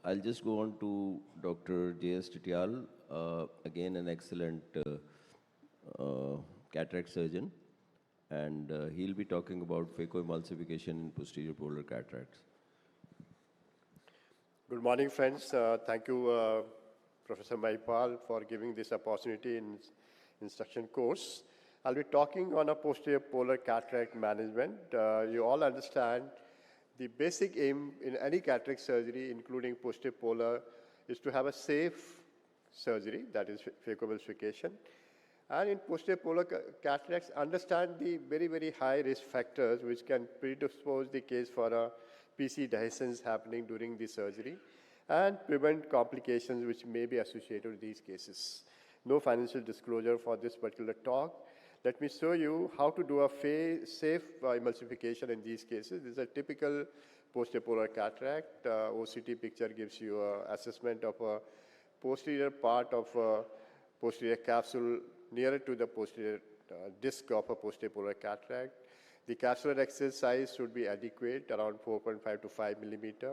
I'll just go on to Dr. J.S. Titial, again an excellent cataract surgeon, and he'll be talking about phacoemulsification in posterior polar cataracts. Good morning, friends. Thank you, Professor Maipal, for giving this opportunity in instruction course. I'll be talking on a posterior polar cataract management. You all understand the basic aim in any cataract surgery, including posterior polar, is to have a safe surgery, that is phacoemulsification. And in posterior polar cataracts, understand the very, very high risk factors which can predispose the case for a PC dehiscence happening during the surgery and prevent complications which may be associated with these cases. No financial disclosure for this particular talk. Let me show you how to do a safe emulsification in these cases. This is a typical posterior polar cataract. OCT picture gives you an assessment of a posterior part of a posterior capsule nearer to the posterior disc of a posterior polar cataract. The capsular axis size should be adequate, around 4.5 to 5 millimeter.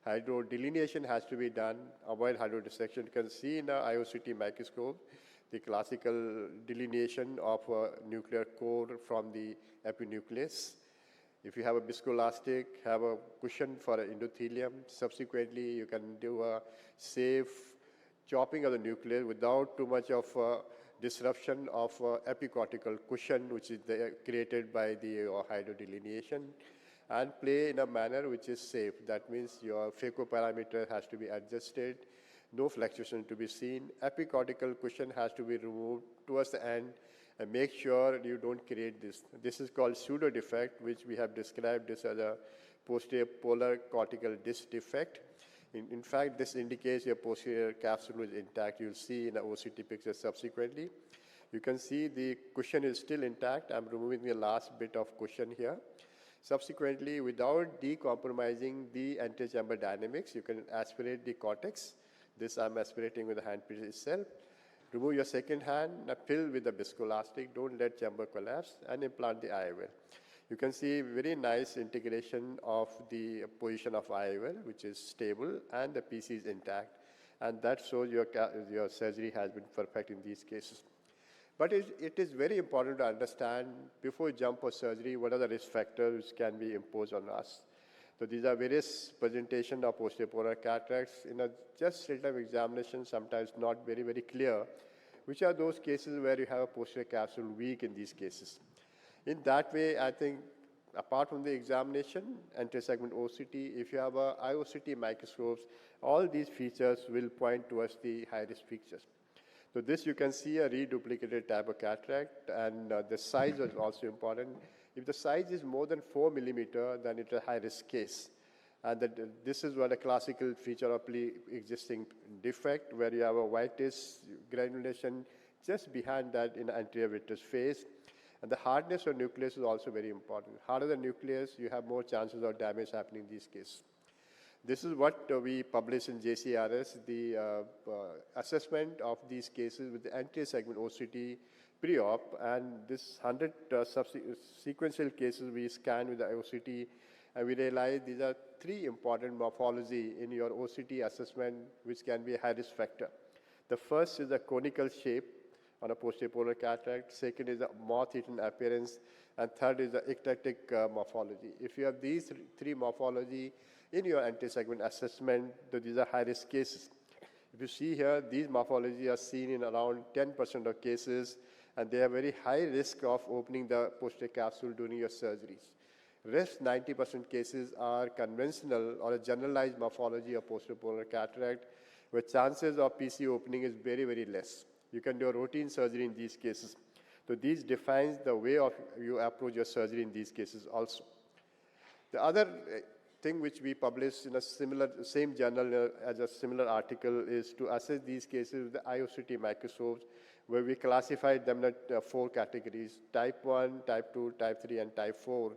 Hydrodelineation has to be done. Avoid hydrodissection. You can see in the IOCT microscope the classical delineation of a nuclear core from the epinucleus. If you have a viscoelastic, have a cushion for an endothelium. Subsequently, you can do a safe chopping of the nucleus without too much of disruption of epicortical cushion, which is created by the hydrodelineation, and play in a manner which is safe. That means your phacoparameter has to be adjusted, no fluctuation to be seen. Epicortical cushion has to be removed towards the end, and make sure you don't create this. This is called pseudo defect, which we have described this as a posterior polar cortical disc defect. In fact, this indicates your posterior capsule is intact. You'll see in the OCT picture subsequently. You can see the cushion is still intact. I'm removing the last bit of cushion here. Subsequently, without decompromising the anterior chamber dynamics, you can aspirate the cortex. This I'm aspirating with the handpiece itself. Remove your second hand, fill with the viscoelastic. Don't let chamber collapse, and implant the IOL. You can see very nice integration of the position of IOL, which is stable, and the PC is intact. And that shows your surgery has been perfect in these cases. But it is very important to understand, before you jump for surgery, what are the risk factors which can be imposed on us. So these are various presentations of posterior polar cataracts. In a just real-time examination, sometimes not very, very clear, which are those cases where you have a posterior capsule weak in these cases. In that way, I think, apart from the examination, anterior segment OCT, if you have a IOCT microscopes, all these features will point towards the high-risk features. So this you can see a reduplicated type of cataract, and the size is also important. If the size is more than 4 millimeter, then it's a high-risk case. And this is what a classical feature of pre-existing defect, where you have a whitish granulation just behind that in the anterior vitreous face. And the hardness of nucleus is also very important. Harder the nucleus, you have more chances of damage happening in these cases. This is what we published in JCRS, the assessment of these cases with the anterior segment OCT pre-op, and this 100 sequential cases we scanned with the OCT, and we realized these are 3 important morphology in your OCT assessment which can be a high-risk factor. The first is the conical shape on a posterior polar cataract. Second is the moth-eaten appearance, and third is the eclectic morphology. If you have these 3 morphology in your anterior segment assessment, these are high-risk cases. If you see here, these morphology are seen in around 10% of cases, and they have very high risk of opening the posterior capsule during your surgeries. Rest 90% cases are conventional or a generalized morphology of posterior polar cataract, where chances of PC opening is very, very less. You can do a routine surgery in these cases. So these defines the way of you approach your surgery in these cases also. The other thing which we published in a same journal as a similar article is to assess these cases with the IOCT microscopes, where we classified them in 4 categories: type 1, type 2, type 3, and type 4.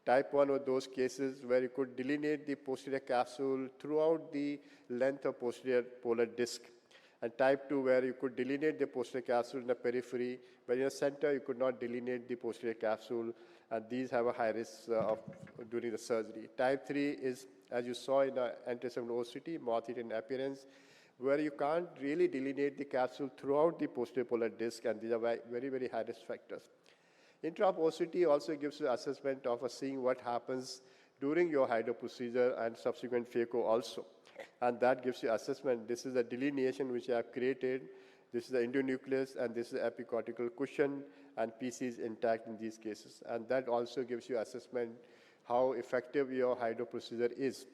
Type 1 were those cases where you could delineate the posterior capsule throughout the length of posterior polar disc. And type 2, where you could delineate the posterior capsule in the periphery, but in the center you could not delineate the posterior capsule, and these have a high risk of during the surgery. Type 3 is as you saw in the anti-7 OCT, moth-eaten appearance, where you can't really delineate the capsule throughout the posterior polar disc, and these are very, very high risk factors. Intraop OCT also gives you assessment of seeing what happens during your hydro procedure and subsequent phaco also. And that gives you assessment. This is a delineation which I have created. This is the endonucleus, and this is the epicortical cushion, and PC is intact in these cases. And that also gives you assessment how effective your hydro procedure is.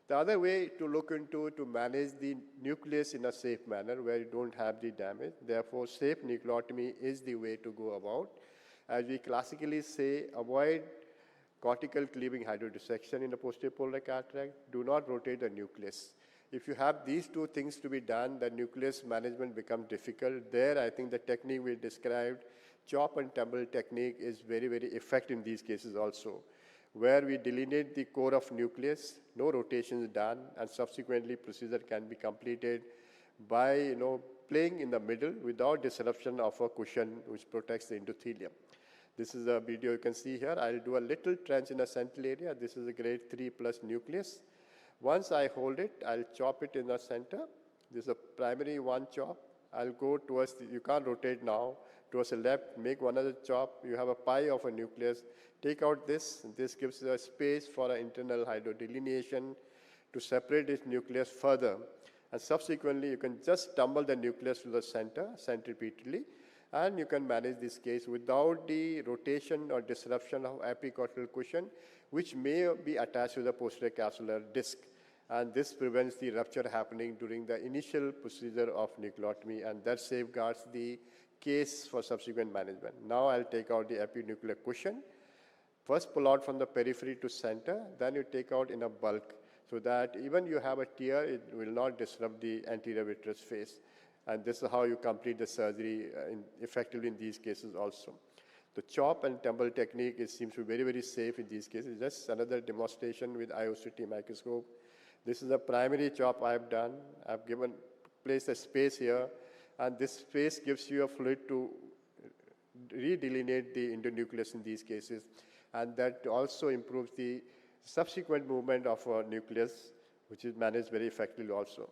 The other way to look into to manage the nucleus in a safe manner where you don't have the damage. Therefore, safe nucleotomy is the way to go about. As we classically say, avoid cortical cleaving hydrodissection in the posterior polar cataract. Do not rotate the nucleus. If you have these two things to be done, the nucleus management becomes difficult. There, I think the technique we described, chop and tumble technique, is very, very effective in these cases also, where we delineate the core of nucleus, no rotation is done, and subsequently procedure can be completed by playing in the middle without disruption of a cushion which protects the endothelium. This is a video you can see here. I'll do a little trench in the central area. This is a grade 3 plus nucleus. Once I hold it, I'll chop it in the center. This is a primary one chop. I'll go towards, you can't rotate now, towards the left, make one other chop. You have a pie of a nucleus. Take out this. This gives a space for an internal hydrodelineation to separate this nucleus further. And subsequently, you can just tumble the nucleus to the center, centripetally, and you can manage this case without the rotation or disruption of epicortical cushion, which may be attached to the posterior capsular disc. And this prevents the rupture happening during the initial procedure of nucleotomy, and that safeguards the case for subsequent management. Now I'll take out the epinuclear cushion. First pull out from the periphery to center, then you take out in a bulk, so that even you have a tear, it will not disrupt the anterior vitreous face. And this is how you complete the surgery effectively in these cases also. The chop and tumble technique seems to be very, very safe in these cases. Just another demonstration with IOCT microscope. This is a primary chop I have done. I've placed a space here, and this space gives you a fluid to redelineate the endonucleus in these cases. And that also improves the subsequent movement of a nucleus, which is managed very effectively also.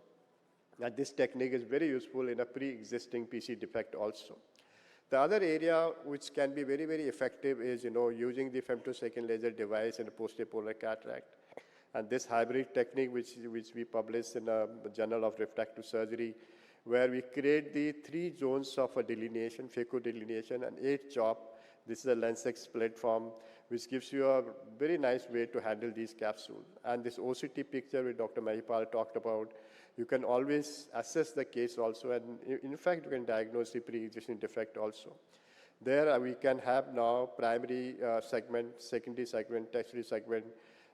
And this technique is very useful in a pre-existing PC defect also. The other area which can be very, very effective is using the femtosecond laser device in a posterior polar cataract. And this hybrid technique, which we published in a Journal of Refractive Surgery, where we create the 3 zones of a delineation, phaco delineation, and 8 chop. This is a Lensex platform, which gives you a very nice way to handle these capsules. And this OCT picture which Dr. Mahipal talked about, you can always assess the case also, and in fact, you can diagnose the pre-existing defect also. There we can have now primary segment, secondary segment, tertiary segment,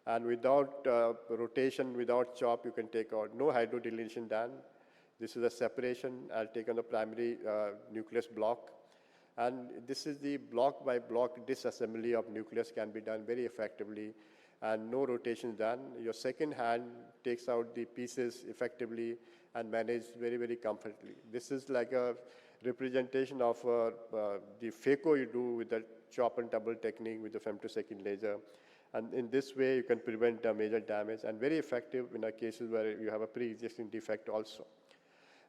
and without rotation, without chop, you can take out. No hydrodelineation done. This is a separation. I'll take on the primary nucleus block. And this is the block by block disassembly of nucleus can be done very effectively, and no rotation done. Your second hand takes out the pieces effectively and managed very, very comfortably. This is like a representation of the phaco you do with the chop and tumble technique with the femtosecond laser. And in this way, you can prevent major damage, and very effective in cases where you have a pre-existing defect also.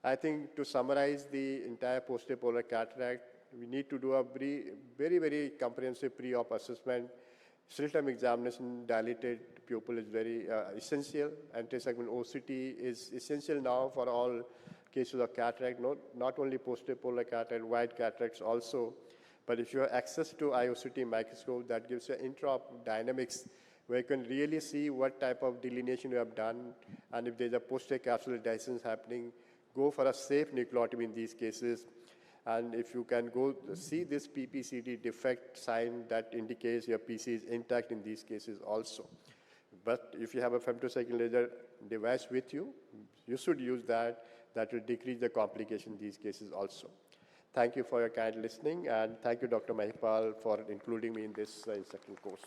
I think to summarize the entire posterior polar cataract, we need to do a very, very comprehensive pre-op assessment. Slit-lamp examination, dilated pupil is very essential. Anti-segment OCT is essential now for all cases of cataract, not only posterior polar cataract, wide cataracts also. But if you have access to IOCT microscope, that gives you intraop dynamics, where you can really see what type of delineation you have done, and if there's a posterior capsular dehiscence happening, go for a safe nucleotomy in these cases. And if you can go see this PPCD defect sign, that indicates your PC is intact in these cases also. But if you have a femtosecond laser device with you, you should use that. That will decrease the complication in these cases also. Thank you for your kind listening, and thank you, Dr. Mahipal, for including me in this instruction course.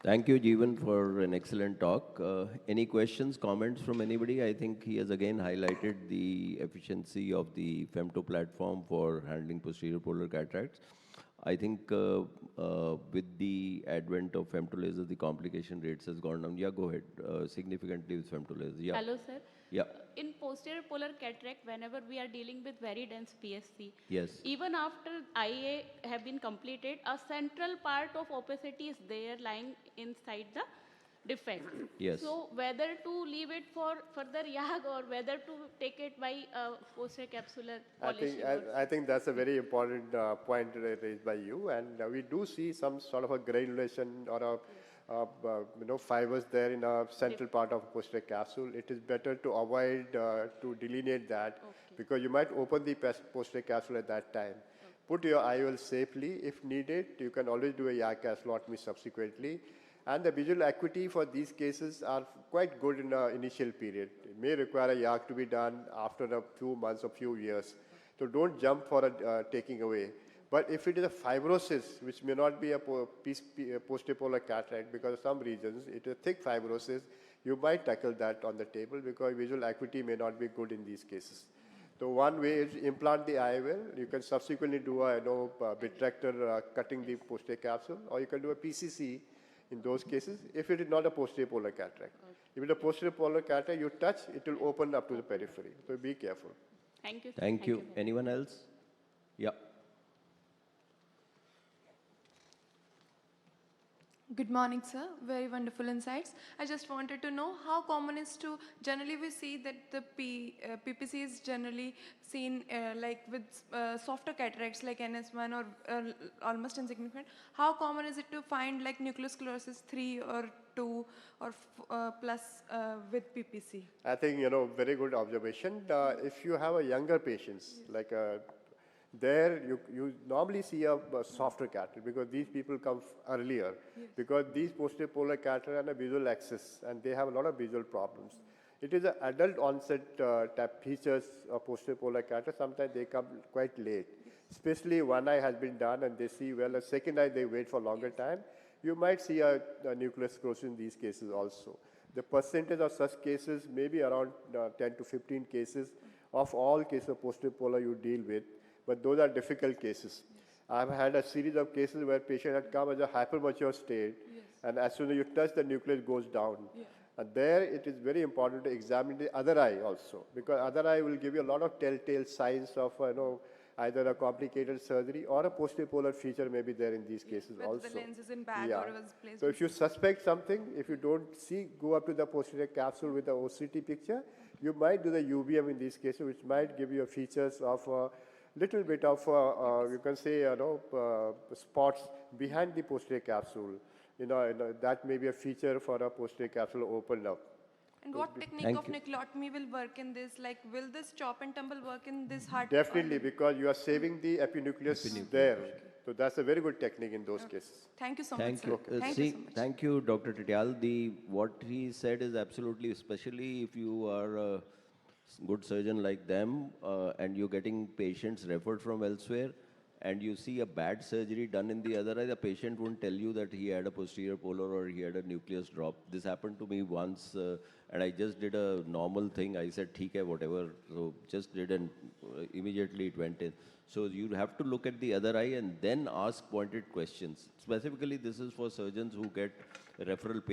Thank you, Jeevan, for an excellent talk. Any questions, comments from anybody? I think he has again highlighted the efficiency of the femto platform for handling posterior polar cataracts. I think with the advent of femtolaser, the complication rates has gone down. Yeah, go ahead. Significantly with femtolaser. Yeah. Hello, sir. Yeah. In posterior polar cataract, whenever we are dealing with very dense PSC, Yes. even after IA have been completed, a central part of opacity is there lying inside the defect. Yes. So whether to leave it for further YAG or whether to take it by posterior capsular polishing. I think that's a very important point raised by you, and we do see some sort of a granulation or a fibers there in a central part of posterior capsule. It is better to avoid to delineate that because you might open the posterior capsule at that time. Put your IOL safely. If needed, you can always do a YAG capsulotomy subsequently. And the visual acuity for these cases are quite good in the initial period. It may require a YAG to be done after a few months or few years. So don't jump for a taking away. But if it is a fibrosis, which may not be a posterior polar cataract because of some reasons, it is a thick fibrosis, you might tackle that on the table because visual acuity may not be good in these cases. So one way is implant the IOL. You can subsequently do a vitrector cutting the posterior capsule, or you can do a PCC in those cases if it is not a posterior polar cataract. If it is a posterior polar cataract, you touch, it will open up to the periphery. So be careful. Thank you. Sir. Thank you. very much. Anyone else? Yeah. Good morning, sir. Very wonderful insights. I just wanted to know how common is to, generally we see that the PPC is generally seen like with softer cataracts like NS1 or almost insignificant. How common is it to find like nuclear sclerosis 3 or 2 or plus with PPC? I think, very good observation. If you have a younger patients, like there you normally see a softer cataract because these people come earlier because these posterior polar cataract are a visual axis and they have a lot of visual problems. It is an adult onset type features of posterior polar cataract. Sometimes they come quite late, especially one eye has been done and they see well. A second eye they wait for longer time. You might see a nuclear sclerosis in these cases also. The percentage of such cases may be around 10 to 15 cases of all cases of posterior polar you deal with. But those are difficult cases. I've had a series of cases where patient had come as a hypermature state, and as soon as you touch, the nucleus goes down. And there, it is very important to examine the other eye also, because other eye will give you a lot of telltale signs of, either a complicated surgery or a posterior polar feature may be there in these cases Whether also. the lens is in bag or was placed. So if you suspect something, if you don't see, go up to the posterior capsule with the OCT picture, you might do the UVM in these cases, which might give you features of little bit of, you can say, spots behind the posterior capsule. That may be a feature for a posterior capsule opened up. And what technique Thank of you. nickelotomy will work in this? Like, will this chop and tumble work in this heart? Definitely, because you are saving the epinucleus there. So that's a very good technique in those cases. Thank you so much, Thank sir. you. Thank See, you so much. thank you, Dr. Tityal. What he said is absolutely, especially if you are a good surgeon like them and you're getting patients referred from elsewhere and you see a bad surgery done in the other eye, the patient won't tell you that he had a posterior polar or he had a nucleus drop. This happened to me once and I just did a normal thing. I said, "Theek hai, whatever." So just did and immediately it went in. So you have to look at the other eye and then ask pointed questions. Specifically, this is for surgeons who get referral